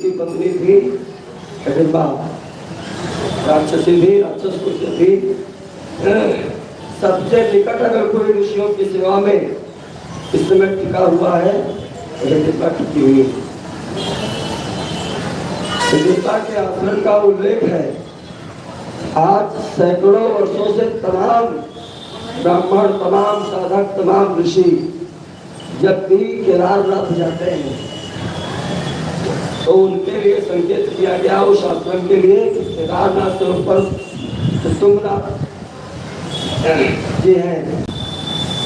की पत्नी थी हिडिंबा, राक्षसी थी, राक्षस कुछ थी। सबसे निकट अगर कोई ऋषियों की सेवा में इस समय टिका हुआ है हिडिंबा टिकी हुई। हिडिंबा के आचरण का उल्लेख है। आज सैकड़ों वर्षों से तमाम ब्राह्मण, तमाम साधक, तमाम ऋषि जब भी केदारनाथ जाते हैं तो उनके लिए संकेत किया गया उस आश्रम के लिए कि केदारनाथ से ऊपर तुंगनाथ जी हैं,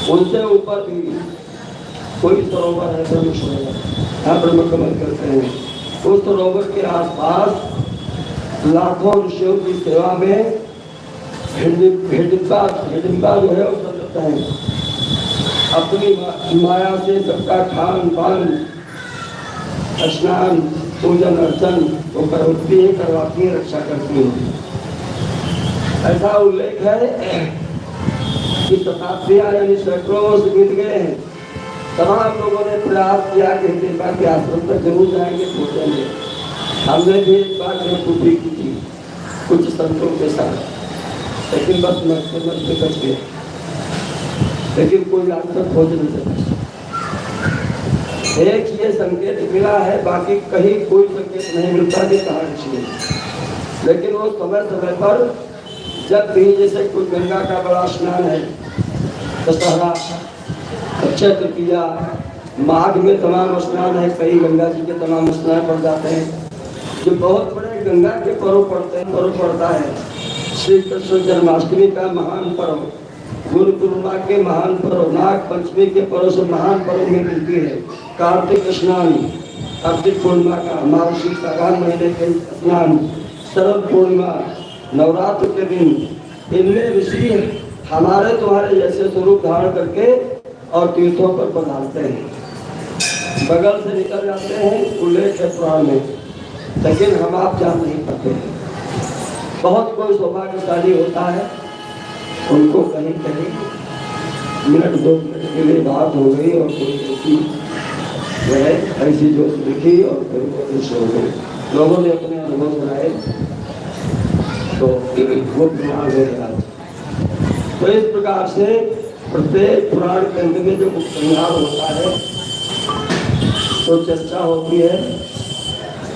उनसे ऊपर भी कोई सरोवर है, ब्रह्म सरोवर, यहाँ ब्रह्म कमल करते हैं। उस सरोवर के आसपास लाखों ऋषियों की सेवा में हिडिंबा जो है वो करते हैं। अपनी माया से सबका खान पान, स्नान, पूजन अर्चन वो करती है, करवाती है, रक्षा करती है। ऐसा उल्लेख है कि शताब्दियां यानी सैकड़ों वर्ष बीत गए हैं, तमाम लोगों ने प्रयास किया कि हिडिंबा के आश्रम तक जरूर जाएंगे, पहुंचेंगे। हमने भी एक बार बेवकूफी की थी कुछ संतों के साथ, लेकिन बस मत बच गए, लेकिन कोई आज तक खोज नहीं सका। एक ये संकेत मिला है, बाकी कहीं कोई संकेत नहीं मिलता कि कहाँ ऋषि है। लेकिन वो समय समय पर जब भी जैसे कोई गंगा का बड़ा स्नान है, दशहरा, अक्षय तृतीया, माघ में तमाम स्नान है, कई गंगा जी के तमाम स्नान पड़ जाते हैं। जो बहुत बड़े गंगा के पर्व पड़ता है, श्री कृष्ण जन्माष्टमी का महान पर्व, गुरु पूर्णिमा के महान पर्व, नाग पंचमी के पर्व से महान पर्व में मिलती है। कार्तिक स्नान, कार्तिक पूर्णिमा का, मार्गशीर सावन महीने के स्नान, शरद पूर्णिमा, नवरात्र के दिन, इनमें ऋषि हमारे तुम्हारे जैसे स्वरूप धारण करके और तीर्थों पर पधारते हैं, बगल से निकल जाते हैं, उल्लेख है पुराण में, लेकिन हम आप जान नहीं पाते हैं। बहुत कोई सौभाग्यशाली होता है, उनको कहीं कहीं मिनट दो मिनट के लिए बात हो गई और कोई ऐसी जो लिखी और फिर हो गई, लोगों ने अपने अनुभव बनाए तो वो प्रमाण हो गया। तो इस प्रकार से प्रत्येक पुराण ग्रंथ में जो उपसंहार होता है तो चर्चा होती है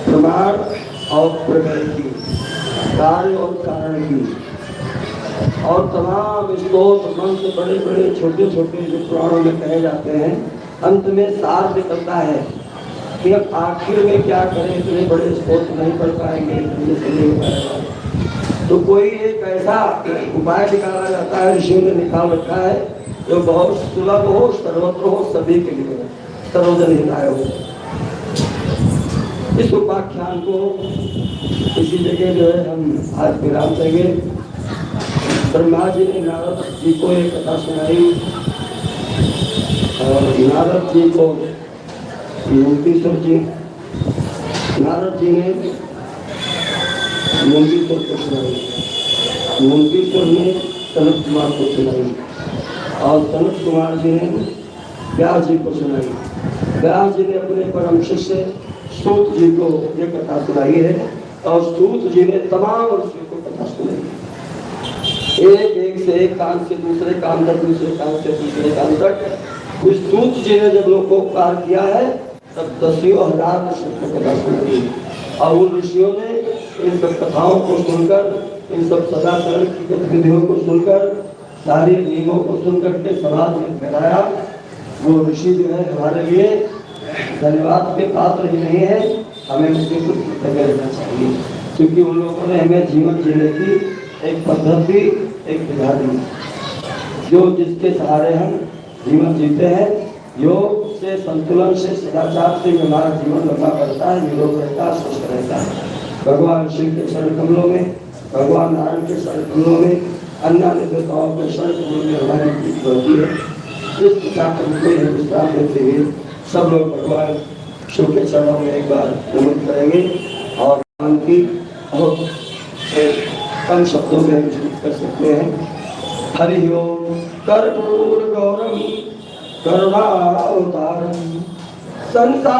प्रमाण और प्रमेय की, कार्य और कारण की, और तमाम स्तोत्र मंत्र बड़े बड़े छोटे छोटे जो पुराणों में कहे जाते हैं, अंत में सार निकलता है कि अब आखिर में क्या करें, इतने बड़े स्तोत्र नहीं पढ़ पाएंगे, नहीं हो पाएगा। तो कोई एक ऐसा उपाय निकाला जाता है, ऋषियों ने निकाल रखा है, जो बहुत सुलभ हो, सर्वत्र हो, सभी के लिए सर्वजन हिताय हो। इस उपाख्यान को इसी जगह जो है हम आज विराम देंगे। ब्रह्मा जी ने नारद जी को एक कथा सुनाई और नारद जी को मुंगीश्वर जी, नारद जी ने मुंगीश्वर को सुनाई, मुंगीश्वर ने सनत कुमार को सुनाई और सनत कुमार जी ने व्यास जी को सुनाई। व्यास जी ने अपने परम शिष्य सूत जी को ये कथा सुनाई है और सूत जी ने तमाम ऋषियों को कथा सुनाई। एक से एक कान से दूसरे कान तक, दूसरे कान से तीसरे कान तक उस सूत जी ने जब लोगों को उपकार किया है तब 10,000 ऋषियों को कथा सुनाई। और उन ऋषियों ने इन सब कथाओं को सुनकर, इन सब सदाचार की गतिविधियों को सुनकर, सारे नियमों को सुनकर के समाज में फैलाया। वो ऋषि जो है हमारे लिए धन्यवाद के पात्र ही नहीं है, हमें उनकी कुछ कृतज्ञता देना चाहिए, क्योंकि उन लोगों ने हमें जीवन जीने की एक पद्धति, एक विधा दी, जो जिसके सहारे हम जीवन जीते हैं। योग से, संतुलन से, सदाचार से हमारा जीवन लंबा करता है, निरोग रहता है, स्वस्थ रहता है। भगवान शिव के शरण कमलों में, भगवान नारायण के शरण कमलों में, अन्य देवताओं के शरण कमलों में हमारी प्रीति होती है। इस प्रकार विश्राम देते हुए सब लोग भगवान शिव के चरणों में एक बार नमन करेंगे और उनकी बहुत कम शब्दों में कर सकते हैं। हरि ओम कर्पूर गौरम करुणावतारम संसार